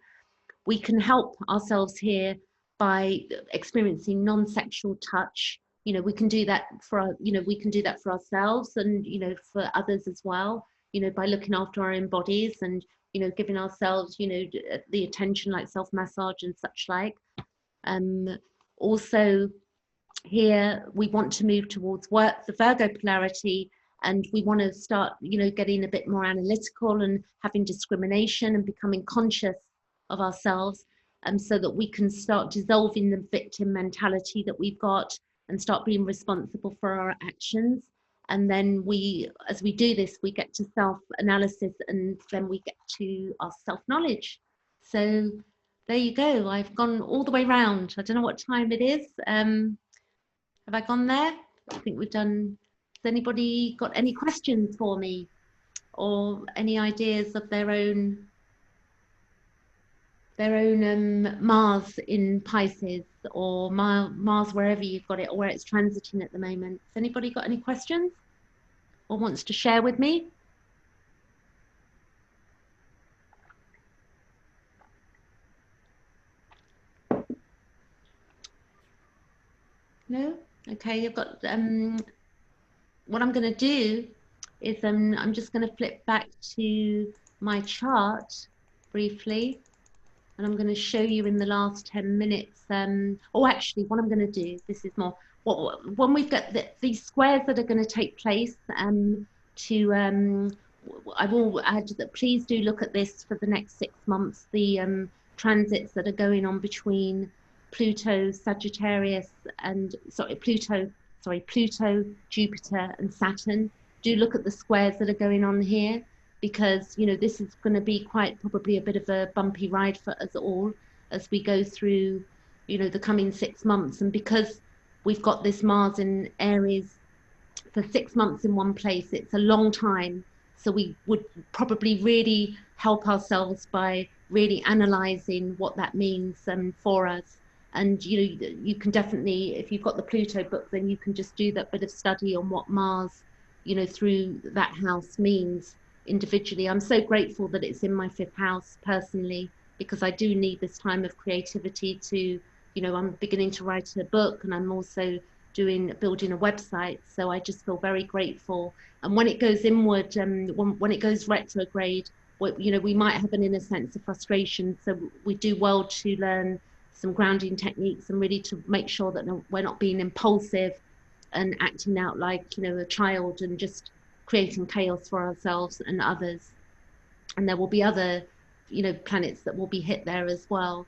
We can help ourselves here by experiencing non-sexual touch. You know, we can do that for, you know, we can do that for ourselves and, you know, for others as well, you know, by looking after our own bodies and, you know, giving ourselves, you know, the attention like self-massage and such like. Also here we want to move towards work, the Virgo polarity, and we want to start, you know, getting a bit more analytical and having discrimination and becoming conscious of ourselves, so that we can start dissolving the victim mentality that we've got and start being responsible for our actions. And then we, as we do this, we get to self-analysis, and then we get to our self-knowledge. So there you go. I've gone all the way round. I don't know what time it is. Have I gone there? I think we've done. Has anybody got any questions for me, or any ideas of their own Mars in Pisces, or Mars wherever you've got it, or where it's transiting at the moment? Has anybody got any questions or wants to share with me? No? Okay, I've got, what I'm going to do is I'm just going to flip back to my chart briefly, and I'm going to show you in the last 10 minutes. Oh, actually, what I'm going to do, this is more, when we've got these squares that are going to take place, I will add that please do look at this for the next 6 months, the transits that are going on between Pluto, Sagittarius, and Pluto, Jupiter, and Saturn. Do look at the squares that are going on here, because, you know, this is going to be quite probably a bit of a bumpy ride for us all as we go through, you know, the coming 6 months. And because we've got this Mars in Aries for 6 months in one place, it's a long time. So we would probably really help ourselves by really analysing what that means for us. And you can definitely, if you've got the Pluto book, then you can just do that bit of study on what Mars, you know, through that house means individually. I'm so grateful that it's in my 5th house personally, because I do need this time of creativity to, you you know, I'm beginning to write a book, and I'm also building a website. So I just feel very grateful. And when it goes inward, when it goes retrograde, you know, we might have an inner sense of frustration. So we do well to learn some grounding techniques and really to make sure that we're not being impulsive and acting out like, you know, a child and just creating chaos for ourselves and others. And there will be other, you know, planets that will be hit there as well.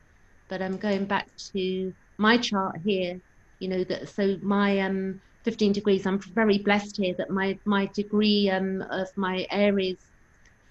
But I'm going back to my chart here, you know, that so my 15 degrees, I'm very blessed here that my degree of my Aries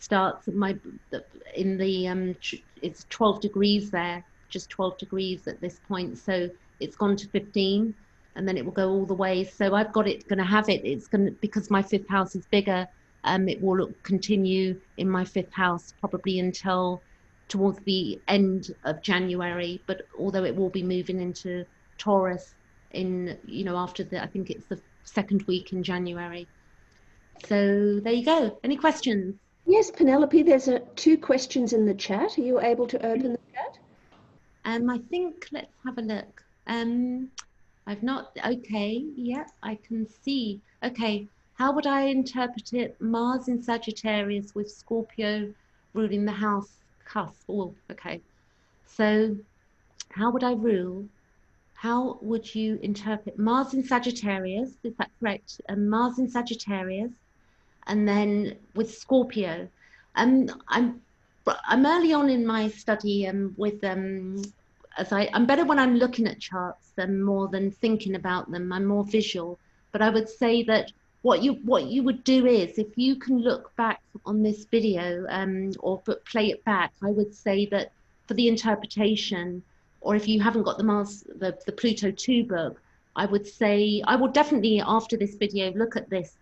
starts in the it's 12 degrees there, just 12 degrees at this point. So it's gone to 15, and then it will go all the way. So I've got it, going to have it. It's going to, because my fifth house is bigger. It will continue in my fifth house probably until towards the end of January. But although it will be moving into Taurus in, you know, after I think it's the second week in January. So there you go. Any questions? Yes, Penelope, there's two questions in the chat. Are you able to open the chat? I think, let's have a look. I've not, okay, yeah, I can see. Okay, how would I interpret it? Mars in Sagittarius with Scorpio ruling the house cusp. Oh, okay. So how would I rule? How would you interpret Mars in Sagittarius? Is that correct? Mars in Sagittarius, and then with Scorpio. I'm early on in my study with I'm better when I'm looking at charts than more than thinking about them. I'm more visual. But I would say that what you would do is, if you can look back on this video or play it back, I would say that for the interpretation, or if you haven't got the Pluto 2 book, I would say I will definitely, after this video, look at this,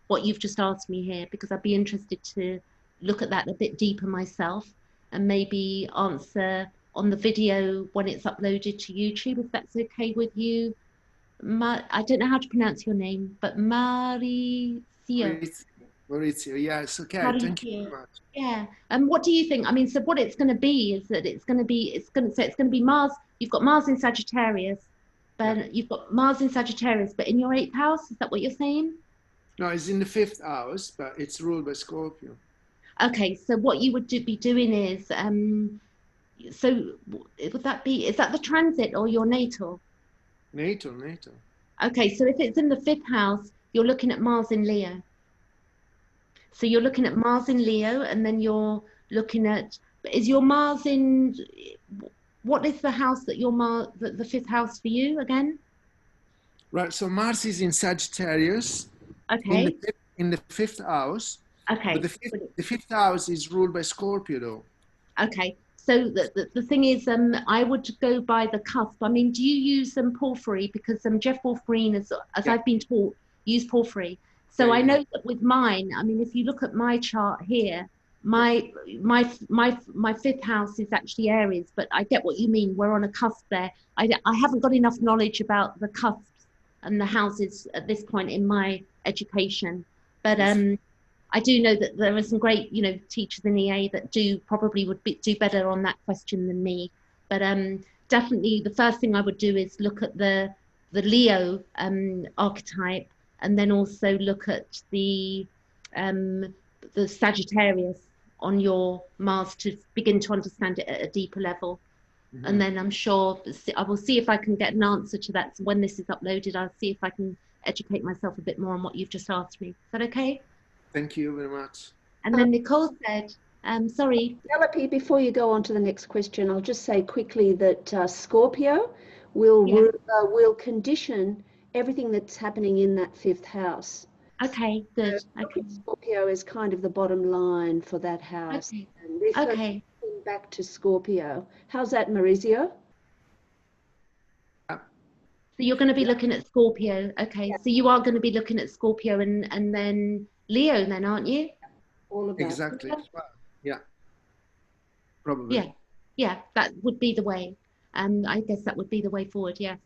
what you've just asked me here, because I'd be interested to look at that a bit deeper myself and maybe answer on the video when it's uploaded to YouTube, if that's okay with you. I don't know how to pronounce your name, but Mauricio. Maurizio, yes, okay, Mauricio. thank you very much. Yeah, and what do you think? I mean, so what it's going to be is that it's going to be Mars. You've got Mars in Sagittarius, but yeah, you've got Mars in Sagittarius, but in your 8th house, is that what you're saying? No, it's in the 5th house, but it's ruled by Scorpio. Okay, so what you would be doing is, so would that be, is that the transit or your natal? Natal. Okay, so if it's in the 5th house, you're looking at Mars in Leo. So you're looking at Mars in Leo, and then you're looking at, is your Mars in, what is the house that your Mars, the 5th house for you again? Right, so Mars is in Sagittarius. Okay. In the 5th house. Okay. But the 5th house is ruled by Scorpio, though. Okay. So the thing is, I would go by the cusp. I mean, do you use porphyry? Because Jeff Wolverine, as yeah, I've been taught, use porphyry. So yeah, I know that with mine, I mean, if you look at my chart here, my 5th house is actually Aries, but I get what you mean. We're on a cusp there. I haven't got enough knowledge about the cusps and the houses at this point in my education, but I do know that there are some great, you know, teachers in EA that probably would do better on that question than me. But definitely the first thing I would do is look at the Leo archetype, and then also look at the Sagittarius on your Mars to begin to understand it at a deeper level. Mm-hmm. And then I'm sure I will see if I can get an answer to that. So when this is uploaded, I'll see if I can educate myself a bit more on what you've just asked me. Is that okay? Thank you very much. And then Nicole said, sorry. Penelope, before you go on to the next question, I'll just say quickly that Scorpio will condition everything that's happening in that 5th house. Okay, good. So okay. Scorpio is kind of the bottom line for that house. Okay. And this okay. Back to Scorpio. How's that, Maurizio? So you're going to be looking at Scorpio. Okay, yeah. So you are going to be looking at Scorpio and then Leo then, aren't you? All of that. Exactly. Yeah. Probably. Yeah, that would be the way. I guess that would be the way forward, yes.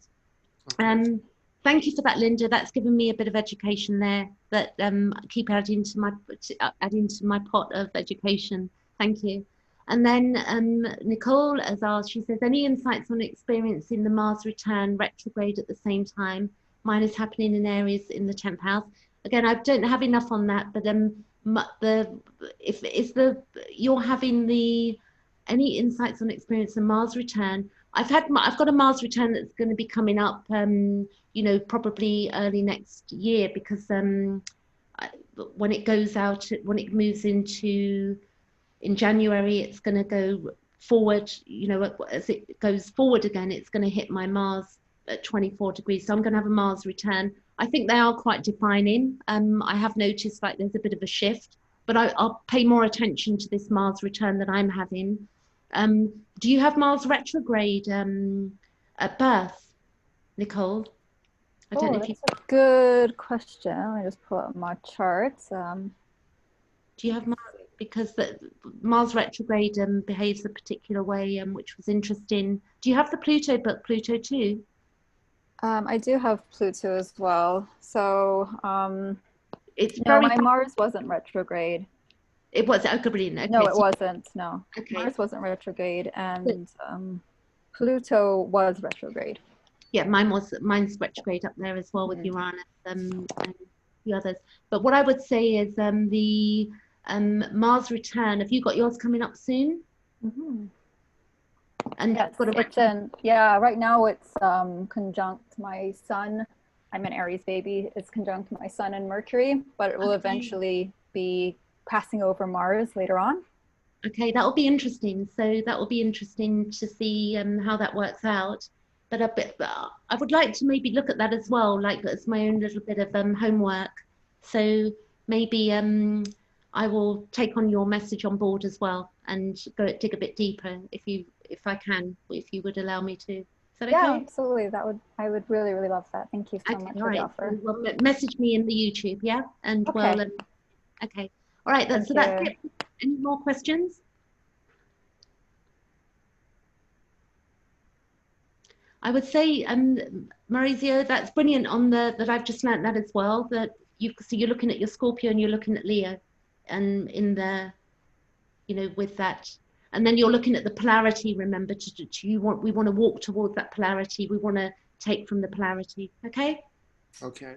Okay. Thank you for that, Linda. That's given me a bit of education there that keep adding to my pot of education. Thank you. And then Nicole has asked, she says, any insights on experiencing the Mars return retrograde at the same time? Mine is happening in Aries in the 10th house. Again, I don't have enough on that, but you're having any insights on experiencing Mars return? I've got a Mars return that's going to be coming up, you know, probably early next year, because when it goes out, when it moves into in January, it's going to go forward, you know, as it goes forward again, it's going to hit my Mars at 24 degrees. So I'm going to have a Mars return. I think they are quite defining. I have noticed like there's a bit of a shift, but I'll pay more attention to this Mars return that I'm having. Do you have Mars retrograde at birth, Nicole? I don't know if that's a good question. Let me just pull up my charts. Do you have Mars? Because the Mars retrograde behaves a particular way, which was interesting. Do you have the Pluto book, Pluto too? I do have Pluto as well. So it's no, my Mars wasn't retrograde. It was, oh, brilliant. Okay, no, it wasn't. No, okay. Mars wasn't retrograde, and Pluto was retrograde. Yeah, mine's retrograde up there as well with Uranus and the others. But what I would say is the Mars return. Have you got yours coming up soon? And yes, right now it's conjunct my sun. I'm an Aries baby. It's conjunct my sun and Mercury, but it will eventually be passing over Mars later on. Okay, that will be interesting. So that will be interesting to see how that works out. But I would like to maybe look at that as well, like as my own little bit of homework. So maybe I will take on your message on board as well and dig a bit deeper if I can, if you would allow me to. Is that okay? Yeah, absolutely. I would really, really love that. Thank you so much for the offer. Well, message me in the YouTube, yeah? And okay. Okay. All right, that's it. Any more questions? I would say, Maurizio, that's brilliant on that I've just learned that as well, that so you're looking at your Scorpio and you're looking at Leo and in the, you know, with that. And then you're looking at the polarity, remember, we want to walk towards that polarity. We want to take from the polarity, okay? Okay.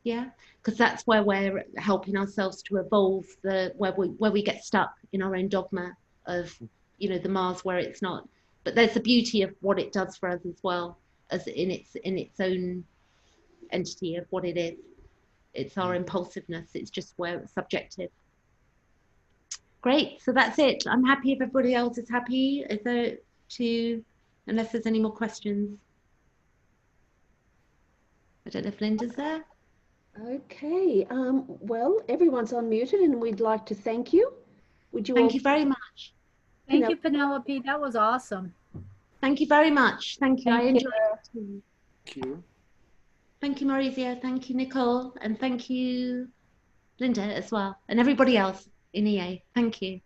Yeah, because that's where we're helping ourselves to evolve, where we get stuck in our own dogma of, you know, the Mars where it's not. But there's the beauty of what it does for us as well, as in its own entity of what it is. It's our impulsiveness. It's just where it's subjective. Great. So that's it. I'm happy if everybody else is happy. Is there unless there's any more questions? I don't know if Linda's there. Okay. Well, everyone's unmuted, and we'd like to thank you. Would you? Thank you very much. Thank you, Penelope. That was awesome. Thank you very much. Thank you. I enjoyed it too. Thank you. Thank you, Maurizio. Thank you, Nicole. And thank you, Linda, as well. And everybody else in EA. Thank you.